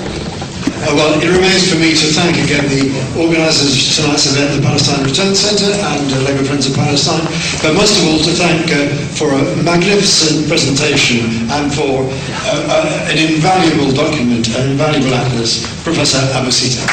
Well, it remains for me to thank again the organisers of tonight's event, the Palestine Return Centre and Labour Friends of Palestine, but most of all to thank for a magnificent presentation and for an invaluable document, an invaluable atlas, Professor Abu Sitta.